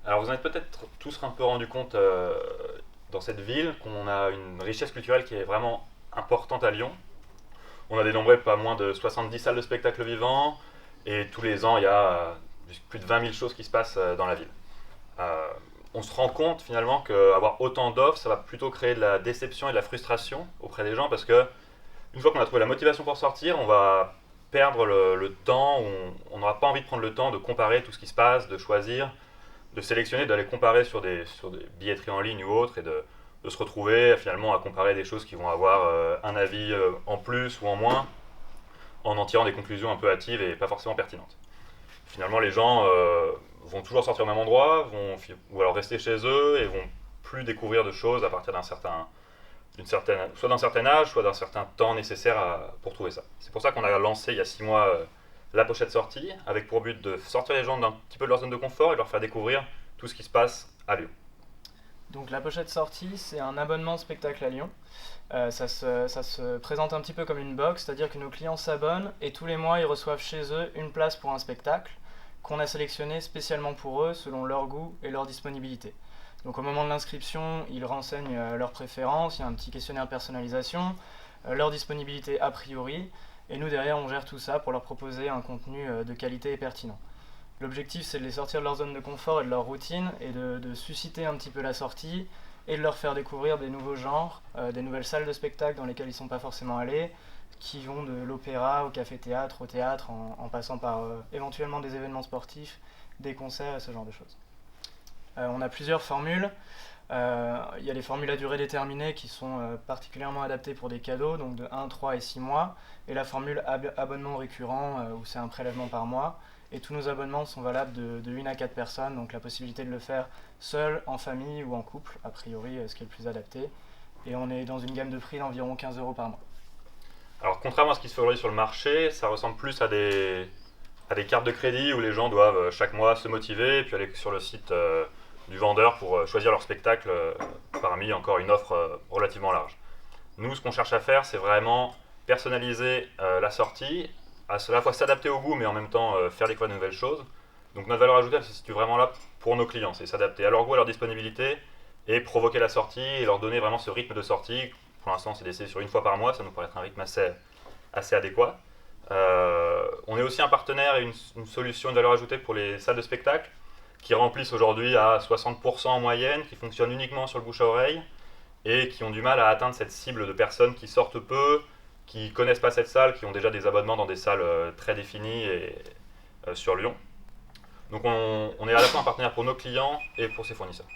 Alors vous en êtes peut-être tous un peu rendu compte dans cette ville qu'on a une richesse culturelle qui est vraiment importante à Lyon. On a dénombré pas moins de 70 salles de spectacle vivants et tous les ans il y a plus de 20 000 choses qui se passent dans la ville. Euh, on se rend compte finalement qu'avoir autant d'offres, ça va plutôt créer de la déception et de la frustration auprès des gens parce que une fois qu'on a trouvé la motivation pour sortir, on va perdre le temps, on n'aura pas envie de prendre le temps de comparer tout ce qui se passe, de choisir, de sélectionner, d'aller comparer sur des billetteries en ligne ou autres et de se retrouver finalement à comparer des choses qui vont avoir un avis en plus ou en moins en tirant des conclusions un peu hâtives et pas forcément pertinentes. Finalement, les gens vont toujours sortir au même endroit, ou alors rester chez eux et vont plus découvrir de choses à partir soit d'un certain âge, soit d'un certain temps nécessaire pour trouver ça. C'est pour ça qu'on a lancé il y a 6 mois la pochette sortie, avec pour but de sortir les gens d'un petit peu de leur zone de confort et de leur faire découvrir tout ce qui se passe à Lyon. Donc la pochette sortie, c'est un abonnement spectacle à Lyon. Ça se présente un petit peu comme une box, c'est-à-dire que nos clients s'abonnent et tous les mois ils reçoivent chez eux une place pour un spectacle qu'on a sélectionné spécialement pour eux selon leur goût et leur disponibilité. Donc au moment de l'inscription, ils renseignent leurs préférences, il y a un petit questionnaire de personnalisation, leur disponibilité a priori, et nous derrière on gère tout ça pour leur proposer un contenu de qualité et pertinent. L'objectif, c'est de les sortir de leur zone de confort et de leur routine et de susciter un petit peu la sortie et de leur faire découvrir des nouveaux genres, des nouvelles salles de spectacle dans lesquelles ils ne sont pas forcément allés, qui vont de l'opéra au café-théâtre, au théâtre, en passant par éventuellement des événements sportifs, des concerts et ce genre de choses. On a plusieurs formules. Il y a les formules à durée déterminée qui sont particulièrement adaptées pour des cadeaux, donc de 1, 3 et 6 mois, et la formule abonnement récurrent où c'est un prélèvement par mois. Et tous nos abonnements sont valables de 1 à 4 personnes, donc la possibilité de le faire seul, en famille ou en couple, a priori ce qui est le plus adapté. Et on est dans une gamme de prix d'environ 15 euros par mois. Alors contrairement à ce qui se fait aujourd'hui sur le marché, ça ressemble plus à des cartes de crédit où les gens doivent chaque mois se motiver et puis aller sur le site du vendeur pour choisir leur spectacle parmi encore une offre relativement large. Nous, ce qu'on cherche à faire, c'est vraiment personnaliser la sortie, à la fois s'adapter au goût, mais en même temps faire découvrir de nouvelles choses. Donc notre valeur ajoutée, elle se situe vraiment là pour nos clients, c'est s'adapter à leur goût, à leur disponibilité, et provoquer la sortie, et leur donner vraiment ce rythme de sortie. Pour l'instant, c'est d'essayer sur une fois par mois, ça nous paraît être un rythme assez adéquat. On est aussi un partenaire et une solution de valeur ajoutée pour les salles de spectacle, qui remplissent aujourd'hui à 60% en moyenne, qui fonctionnent uniquement sur le bouche à oreille, et qui ont du mal à atteindre cette cible de personnes qui sortent peu, qui connaissent pas cette salle, qui ont déjà des abonnements dans des salles très définies et sur Lyon. Donc on est à la fois un partenaire pour nos clients et pour ses fournisseurs.